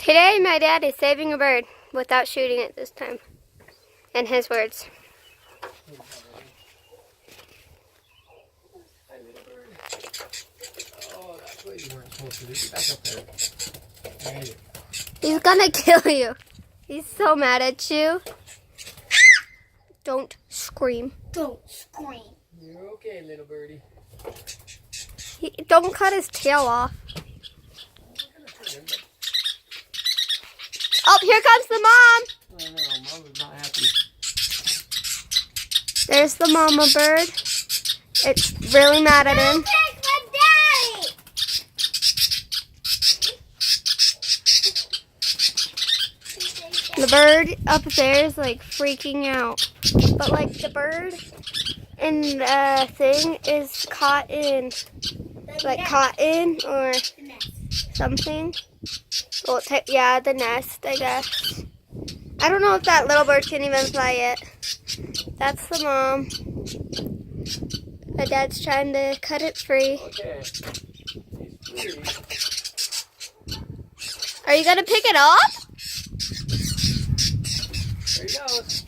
Today, my dad is saving a bird without shooting it this time. In his words. Hi, little bird. Oh, that's what you weren't supposed to do. Get back up there. There you go. He's gonna kill you. He's so mad at you. Don't scream. Don't scream. You're okay, little birdie. Don't cut his tail off. Oh, here comes the mom. Oh no, Mom is not happy. There's the mama bird. It's really mad at him. Take my daddy. The bird up there is like freaking out. But like the bird and the thing is caught in like cotton or something. Well, yeah, the nest, I guess. I don't know if that little bird can even fly yet. That's the mom. My dad's trying to cut it free. Okay. He's free. Are you gonna pick it up? There he goes.